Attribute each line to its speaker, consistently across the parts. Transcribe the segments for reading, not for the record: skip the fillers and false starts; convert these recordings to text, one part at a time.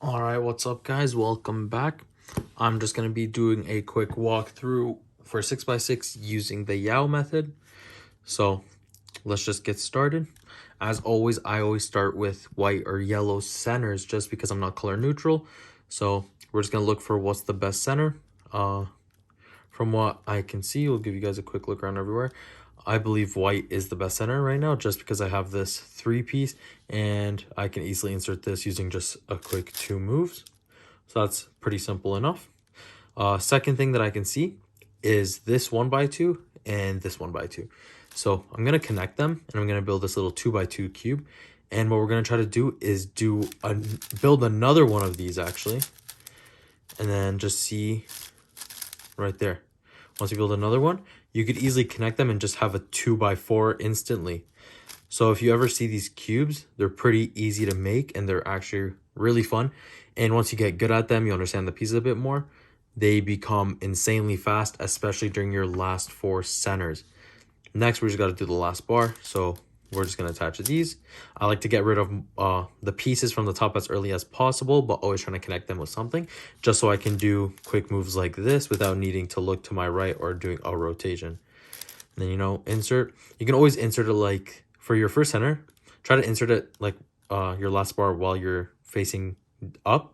Speaker 1: All right, what's up, guys? Welcome back. I'm just going to be doing a quick walkthrough for 6x6 using the Yao method. So let's just get started. As always, I always start with white or yellow centers just because I'm not color neutral. So we're just going to look for what's the best center. From what I can see, we'll give you guys a quick look around everywhere. I believe white is the best center right now just because I have this 3-piece and I can easily insert this using just a quick 2 moves. So that's pretty simple enough. Second thing that I can see is this 1x2 and this 1x2. So I'm going to connect them and I'm going to build this little 2x2 cube. And what we're going to try to do is build another one of these actually. And then just see right there. Once you build another one, you could easily connect them and just have a 2x4 instantly. So if you ever see these cubes, they're pretty easy to make and they're actually really fun. And once you get good at them, you understand the pieces a bit more, they become insanely fast, especially during your last 4 centers. Next, we just got to do the last bar. So we're just going to attach these. I like to get rid of the pieces from the top as early as possible, but always trying to connect them with something just so I can do quick moves like this without needing to look to my right or doing a rotation. And then, insert. You can always insert it like for your first center, try to insert it like your last bar while you're facing up.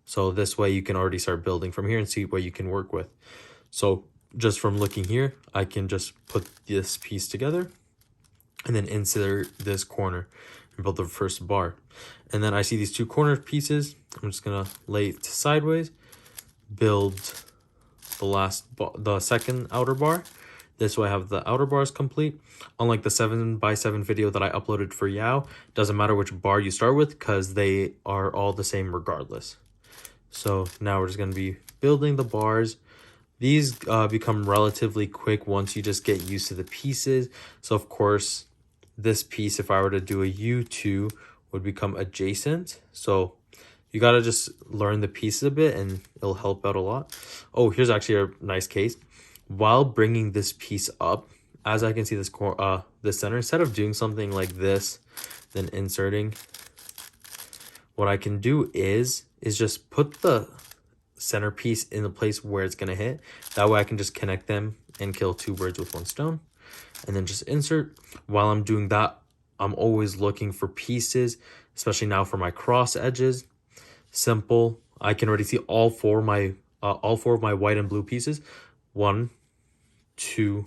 Speaker 1: So this way you can already start building from here and see what you can work with. So just from looking here, I can just put this piece together and then insert this corner and build the first bar. And then I see these 2 corner pieces. I'm just gonna lay it sideways, build the second outer bar. This way I have the outer bars complete. Unlike the 7x7 video that I uploaded for Yao, doesn't matter which bar you start with because they are all the same regardless. So now we're just going to be building the bars. These become relatively quick once you just get used to the pieces. So of course, this piece, if I were to do a U2, would become adjacent. So you got to just learn the pieces a bit and it'll help out a lot. Oh, here's actually a nice case. While bringing this piece up, as I can see this center, instead of doing something like this, then inserting, what I can do is just put the centerpiece in the place where it's going to hit. That way I can just connect them and kill 2 birds with 1 stone. And then just insert. While I'm doing that, I'm always looking for pieces, especially now for my cross edges. Simple. I can already see all 4 of my white and blue pieces. 1, 2,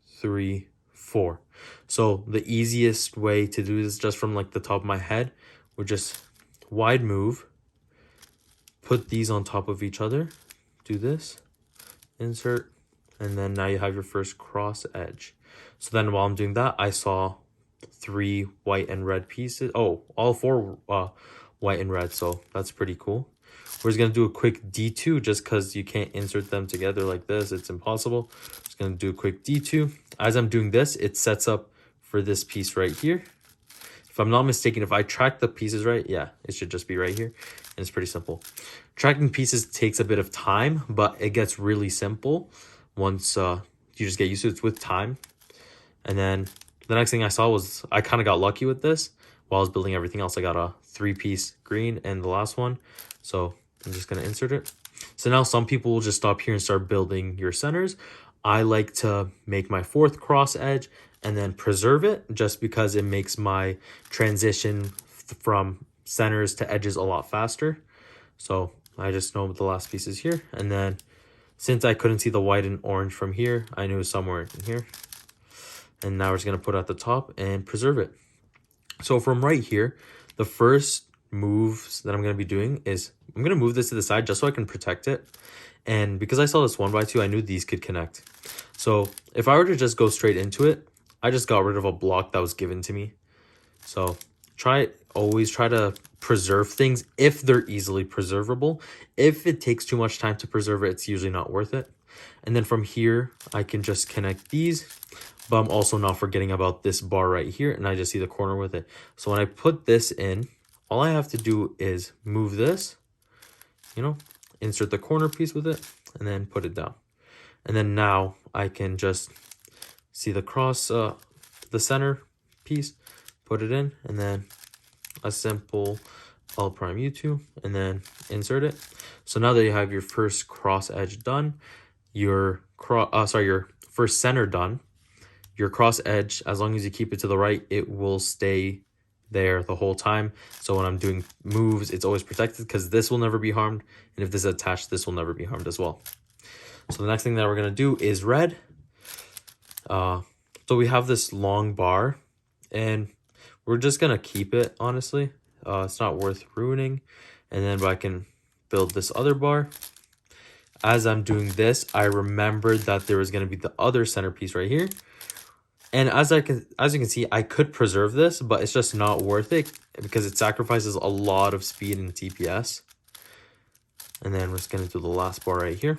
Speaker 1: 3, 4. So the easiest way to do this just from like the top of my head would just wide move, put these on top of each other, do this, insert, and then now you have your first cross edge. So then while I'm doing that, I saw 3 white and red pieces. Oh, all 4 white and red, so that's pretty cool. We're just going to do a quick D2 just because you can't insert them together like this. It's impossible. Just going to do a quick D2. As I'm doing this, it sets up for this piece right here. If I'm not mistaken, if I track the pieces right, yeah, it should just be right here. And it's pretty simple. Tracking pieces takes a bit of time, but it gets really simple once you just get used to it. It's with time. And then the next thing I saw was I kind of got lucky with this. While I was building everything else, I got a 3-piece green and the last one. So I'm just going to insert it. So now some people will just stop here and start building your centers. I like to make my 4th cross edge and then preserve it just because it makes my transition from centers to edges a lot faster. So I just know the last piece is here. And then since I couldn't see the white and orange from here, I knew it was somewhere in here. And now we're just going to put it at the top and preserve it. So from right here, the first moves that I'm going to be doing is I'm going to move this to the side just so I can protect it. And because I saw this 1x2, I knew these could connect. So if I were to just go straight into it, I just got rid of a block that was given to me. So always try to preserve things if they're easily preservable. If it takes too much time to preserve it, it's usually not worth it. And then from here, I can just connect these. But I'm also not forgetting about this bar right here, and I just see the corner with it. So when I put this in, all I have to do is move this, insert the corner piece with it, and then put it down. And then now I can just see the the center piece, put it in, and then a simple I'll prime U2 and then insert it. So now that you have your first cross edge done, your first center done, your cross edge, as long as you keep it to the right, it will stay there the whole time. So when I'm doing moves, it's always protected because this will never be harmed. And if this is attached, this will never be harmed as well. So the next thing that we're going to do is red. So we have this long bar and we're just going to keep it, honestly. It's not worth ruining. And then I can build this other bar. As I'm doing this, I remembered that there was going to be the other centerpiece right here. And as you can see, I could preserve this, but it's just not worth it because it sacrifices a lot of speed and TPS. And then we're just going to do the last bar right here.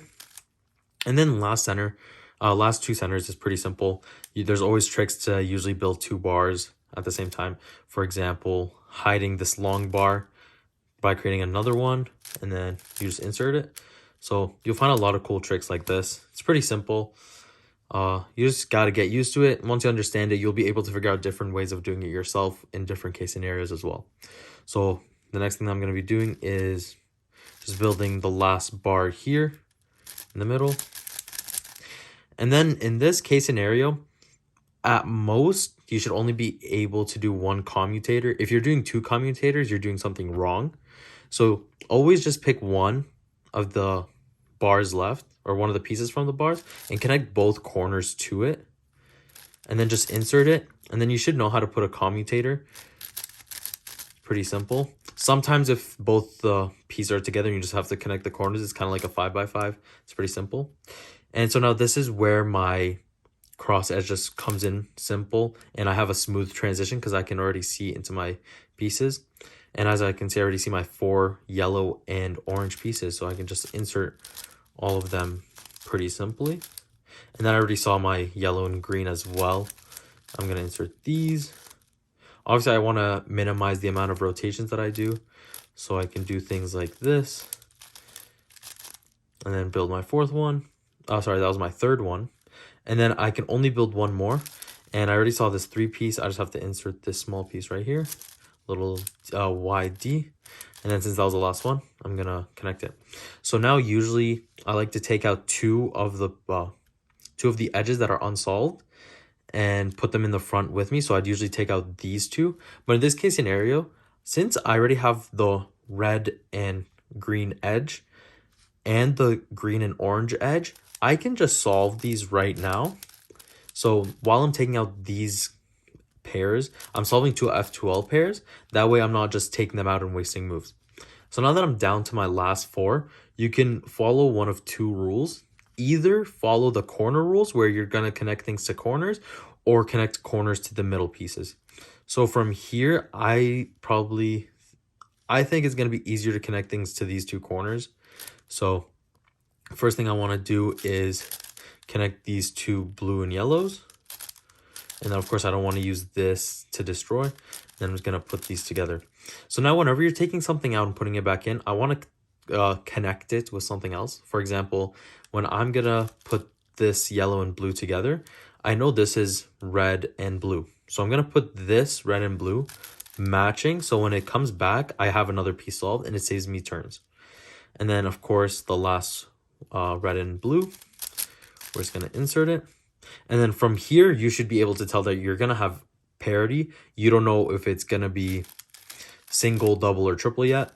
Speaker 1: And then last two centers is pretty simple. There's always tricks to usually build two bars at the same time. For example, hiding this long bar by creating another one, and then you just insert it. So you'll find a lot of cool tricks like this. It's pretty simple. You just got to get used to it. Once you understand it, you'll be able to figure out different ways of doing it yourself in different case scenarios as well. So the next thing I'm going to be doing is just building the last bar here in the middle. And then in this case scenario, at most, you should only be able to do one commutator. If you're doing two commutators, you're doing something wrong. So always just pick one of the bars left, or one of the pieces from the bars, and connect both corners to it. And then just insert it. And then you should know how to put a commutator. Pretty simple. Sometimes if both the pieces are together and you just have to connect the corners, it's kind of like a 5x5. It's pretty simple. And so now this is where my cross edge just comes in simple, and I have a smooth transition because I can already see into my pieces. And as I can see, I already see my 4 yellow and orange pieces, so I can just insert all of them pretty simply. And then I already saw my yellow and green as well. I'm going to insert these. Obviously, I want to minimize the amount of rotations that I do, so I can do things like this. And then build my fourth one. Oh, sorry, that was my third one. And then I can only build one more. And I already saw this 3-piece. I just have to insert this small piece right here. Little YD. And then since that was the last one, I'm going to connect it. So now usually I like to take out two of the edges that are unsolved and put them in the front with me. So I'd usually take out these two. But in this case scenario, since I already have the red and green edge and the green and orange edge, I can just solve these right now. So while I'm taking out these pairs, I'm solving two F2L pairs. That way I'm not just taking them out and wasting moves. So now that I'm down to my last 4, you can follow one of 2 rules. Either follow the corner rules where you're going to connect things to corners, or connect corners to the middle pieces. So from here, I think it's going to be easier to connect things to these 2 corners. So first thing I want to do is connect these 2 blue and yellows. And then, of course, I don't want to use this to destroy. Then I'm just going to put these together. So now whenever you're taking something out and putting it back in, I want to connect it with something else. For example, when I'm going to put this yellow and blue together, I know this is red and blue. So I'm going to put this red and blue matching. So when it comes back, I have another piece solved and it saves me turns. And then, of course, the last red and blue, we're just going to insert it. And then from here, you should be able to tell that you're going to have parity. You don't know if it's going to be single, double, or triple yet.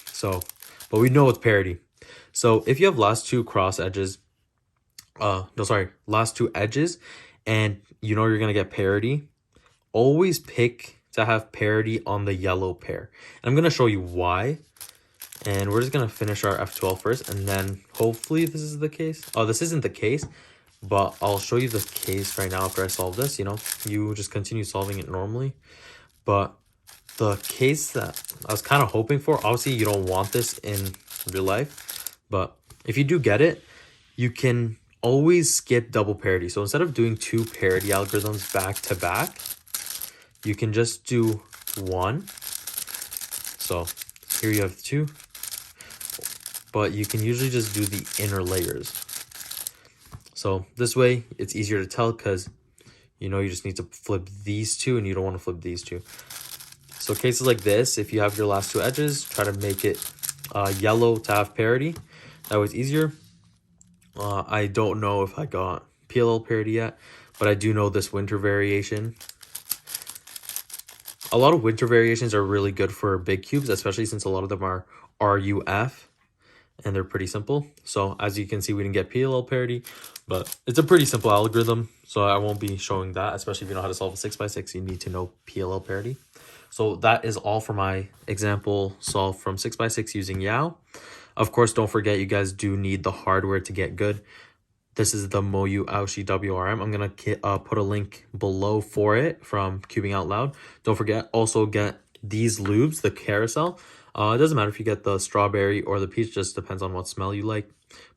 Speaker 1: So, but we know it's parity. So if you have last two edges, and you know you're going to get parity, always pick to have parity on the yellow pair. And I'm going to show you why. And we're just going to finish our F12 first, and then hopefully this is the case. Oh, this isn't the case, but I'll show you the case right now after I solve this. You know, you just continue solving it normally. But the case that I was kind of hoping for, obviously you don't want this in real life, but if you do get it, you can always skip double parity. So instead of doing 2 parity algorithms back to back, you can just do 1. So here you have 2, but you can usually just do the inner layers. So this way it's easier to tell because you know you just need to flip these 2 and you don't want to flip these 2. So cases like this, if you have your last two edges, try to make it yellow to have parity. That was easier. I don't know if I got PLL parity yet, but I do know this winter variation. A lot of winter variations are really good for big cubes, especially since a lot of them are RUF and they're pretty simple. So as you can see, we didn't get PLL parity, but it's a pretty simple algorithm. So I won't be showing that, especially if you know how to solve a 6x6, you need to know PLL parity. So that is all for my example solve from 6x6 using Yao. Of course, don't forget, you guys do need the hardware to get good. This is the Moyu Aoshi Wrm. I'm going to put a link below for it from Cubing Out Loud. Don't forget, also get these lubes, the carousel. It doesn't matter if you get the strawberry or the peach, just depends on what smell you like.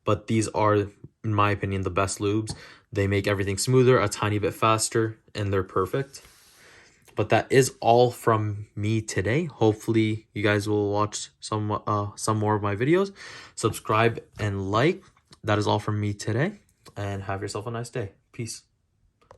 Speaker 1: But these are, in my opinion, the best lubes. They make everything smoother, a tiny bit faster, and they're perfect. But that is all from me today. Hopefully, you guys will watch some more of my videos. Subscribe and like. That is all from me today. And have yourself a nice day. Peace.